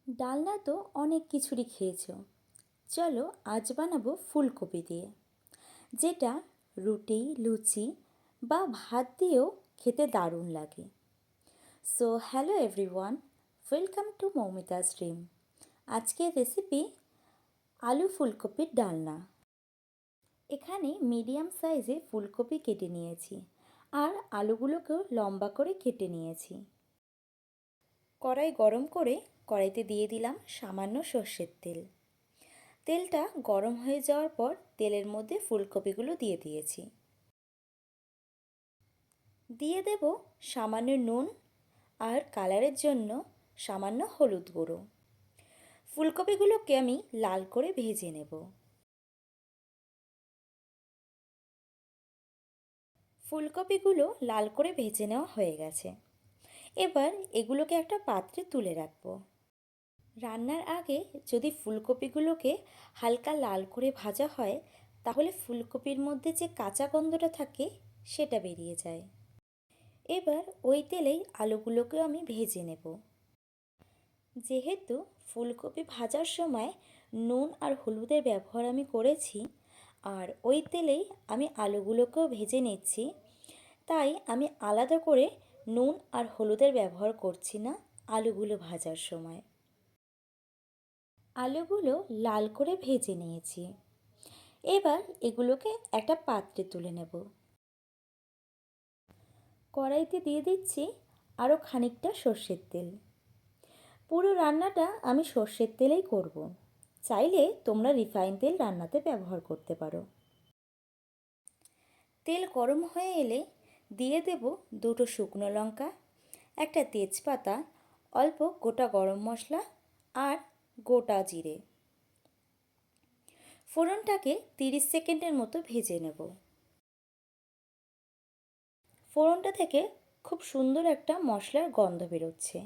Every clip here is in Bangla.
ডালনা তো অনেক কিছুরই খেয়েছো। চলো আজ বানাবো ফুলকপি দিয়ে, যেটা রুটি, লুচি বা ভাত দিয়েও খেতে দারুণ লাগে। So hello everyone, welcome to Moumita's dream. আজকের রেসিপি আলু ফুলকপির ডালনা। এখানে মিডিয়াম সাইজে ফুলকপি কেটে নিয়েছি আর আলুগুলোকেও লম্বা করে কেটে নিয়েছি। কড়াই গরম করে কড়াইতে দিয়ে দিলাম সামান্য সর্ষের তেল। তেলটা গরম হয়ে যাওয়ার পর তেলের মধ্যে ফুলকপিগুলো দিয়ে দিয়েছি। দিয়ে দেব সামান্য নুন আর কালারের জন্য সামান্য হলুদ গুঁড়ো। ফুলকপিগুলোকে আমি লাল করে ভেজে নেব। ফুলকপিগুলো লাল করে ভেজে নেওয়া হয়ে গেছে। এবার এগুলোকে একটা পাত্রে তুলে রাখবো। রান্নার আগে যদি ফুলকপিগুলোকে হালকা লাল করে ভাজা হয়, তাহলে ফুলকপির মধ্যে যে কাঁচা গন্ধটা থাকে সেটা বেরিয়ে যায়। এবার ওই তেলেই আলুগুলোকেও আমি ভেজে নেব। যেহেতু ফুলকপি ভাজার সময় নুন আর হলুদের ব্যবহার আমি করেছি, আর ওই তেলেই আমি আলুগুলোকেও ভেজে নিচ্ছি, তাই আমি আলাদা করে নুন আর হলুদের ব্যবহার করছি না আলুগুলো ভাজার সময়। আলুগুলো লাল করে ভেজে নিয়েছি। এবার এগুলোকে একটা পাত্রে তুলে নেব। কড়াইতে দিয়ে দিচ্ছি আরও খানিকটা সর্ষের তেল। পুরো রান্নাটা আমি সর্ষের তেলেই করব। চাইলে তোমরা রিফাইন তেল রান্নাতে ব্যবহার করতে পারো। তেল গরম হয়ে এলে দিয়ে দেব দুটো শুকনো লঙ্কা, একটা তেজপাতা, অল্প গোটা গরম মশলা আর গোটা জিরে। ফোড়নটাকে 30 সেকেন্ডের মতো ভেজে নেব। ফোড়নটা থেকে খুব সুন্দর একটা মশলার গন্ধ বেরোচ্ছে।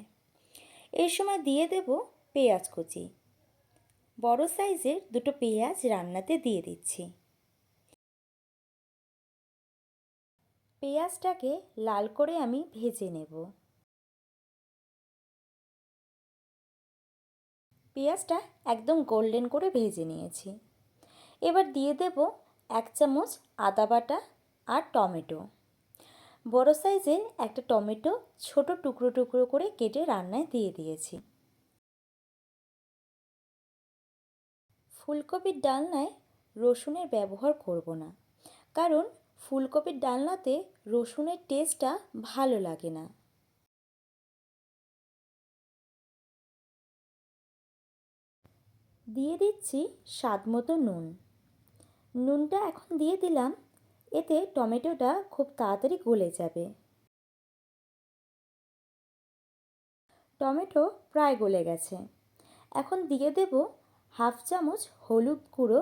এই সময় দিয়ে দেব পেঁয়াজ কুচি। বড় সাইজের দুটো পেঁয়াজ রান্নাতে দিয়ে দিচ্ছি। পেঁয়াজটাকে লাল করে আমি ভেজে নেব। পেঁয়াজটা একদম গোল্ডেন করে ভেজে নিয়েছি। এবার দিয়ে দেব 1 চামচ আদা বাটা আর টমেটো। বড় সাইজের একটা টমেটো ছোট টুকরো টুকরো করে কেটে রান্নায় দিয়ে দিয়েছি। ফুলকপির ডালনায় রসুনের ব্যবহার করব না, কারণ ফুলকপির ডালনাতে রসুনের টেস্টটা ভালো লাগে না। দিয়ে দিচ্ছি স্বাদ মতো নুন। নুনটা এখন দিয়ে দিলাম, এতে টমেটোটা খুব তাড়াতাড়ি গলে যাবে। টমেটো প্রায় গলে গেছে। এখন দিয়ে দেব 1/2 চামচ হলুদ গুঁড়ো,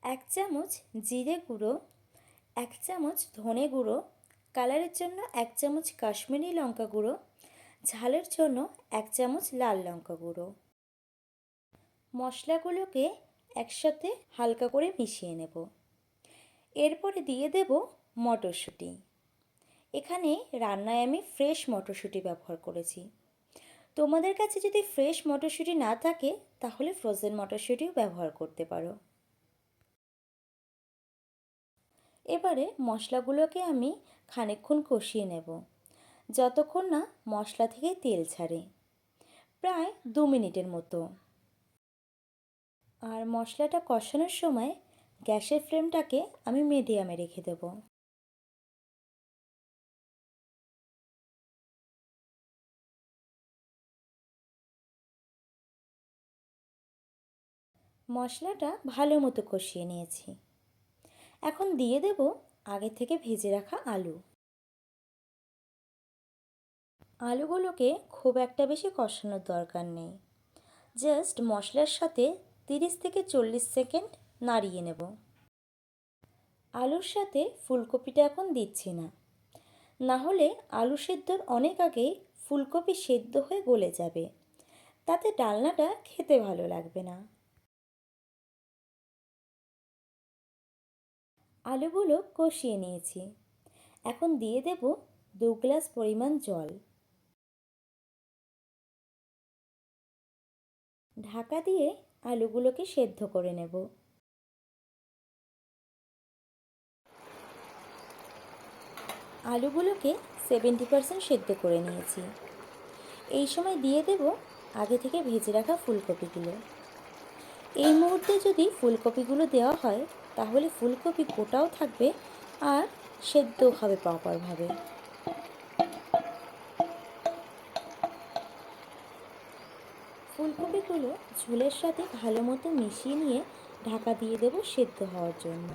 1 চামচ জিরে গুঁড়ো, 1 চামচ ধনে গুঁড়ো, কালারের জন্য 1 চামচ কাশ্মীরি লঙ্কা গুঁড়ো, ঝালের জন্য 1 চামচ লাল লঙ্কা গুঁড়ো। মশলাগুলোকে একসাথে হালকা করে মিশিয়ে নেব। এরপরে দিয়ে দেব মটরশুঁটি। এখানে রান্নায় আমি ফ্রেশ মটরশুঁটি ব্যবহার করেছি। তোমাদের কাছে যদি ফ্রেশ মটরশুঁটি না থাকে, তাহলে ফ্রোজেন মটরশুঁটিও ব্যবহার করতে পারো। এবারে মশলাগুলোকে আমি খানিকক্ষণ কষিয়ে নেব, যতক্ষণ না মশলা থেকে তেল ছাড়ে, প্রায় 2 মিনিটের মতো। আর মশলাটা কষানোর সময় গ্যাসের ফ্লেমটাকে আমি মিডিয়ামে রেখে দেব। মশলাটা ভালো মতো কষিয়ে নিয়েছি। এখন দিয়ে দেব আগে থেকে ভেজে রাখা আলু। আলুগুলোকে খুব একটা বেশি কষানোর দরকার নেই, জাস্ট মশলার সাথে 30 থেকে 40 সেকেন্ড নাড়িয়ে নেব। আলুর সাথে ফুলকপিটা এখন দিচ্ছি না, না হলে আলু সেদ্ধর অনেক আগেই ফুলকপি সেদ্ধ হয়ে গলে যাবে, তাতে ডালনাটা খেতে ভালো লাগবে না। আলুগুলো কষিয়ে নিয়েছি। এখন দিয়ে দেব 2 গ্লাস পরিমাণ জল। ঢাকা দিয়ে আলুগুলোকে সেদ্ধ করে নেব। আলুগুলোকে 70% সেদ্ধ করে নিয়েছি। এই সময় দিয়ে দেব আগে থেকে ভেজে রাখা ফুলকপিগুলো। এই মুহূর্তে যদি ফুলকপিগুলো দেওয়া হয় তাহলে ফুলকপি গোটাও থাকবে আর সেদ্ধও হবে প্রপারভাবে। ফুলকপিগুলো ঝোলের সাথে ভালো মতো মিশিয়ে নিয়ে ঢাকা দিয়ে দেব সেদ্ধ হওয়ার জন্য।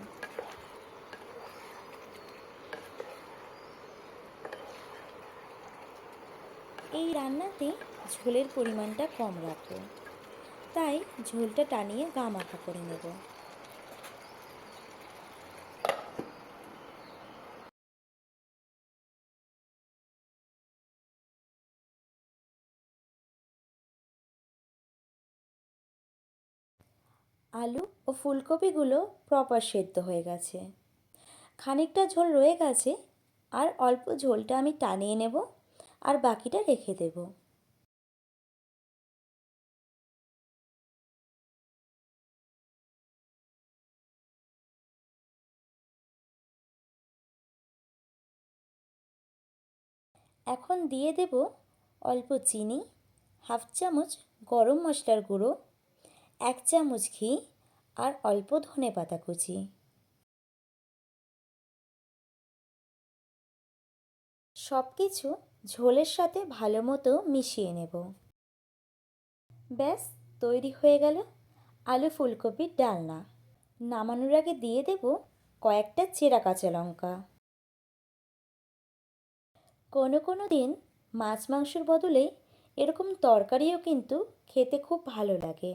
এই রান্নাতে ঝোলের পরিমাণটা কম রাখবো, তাই ঝোলটা টানিয়ে গা মাখা করে নেব। আলু ও ফুলকপিগুলো প্রপার সেদ্ধ হয়ে গেছে, খানিকটা ঝোল রয়ে গেছে, আর অল্প ঝোলটা আমি টানিয়ে নেব আর বাকিটা রেখে দেব। এখন দিয়ে দেব অল্প চিনি, হাফ চামচ গরম মশলার গুঁড়ো, 1 চামচ ঘি আর অল্প ধনেপাতা কুচি। সব কিছু ঝোলের সাথে ভালো মতো মিশিয়ে নেব। ব্যাস তৈরি হয়ে গেল আলু ফুলকপির ডালনা। নামানোর আগে দিয়ে দেব কয়েকটা চেরা কাঁচা লঙ্কা। কোনো কোনো দিন মাছ মাংসের বদলে এরকম তরকারিও কিন্তু খেতে খুব ভালো লাগে।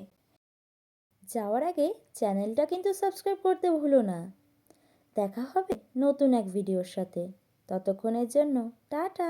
যাওয়ার আগে চ্যানেলটা কিন্তু সাবস্ক্রাইব করতে ভুলো না। দেখা হবে নতুন এক ভিডিওর সাথে। ততক্ষণের জন্য টাটা।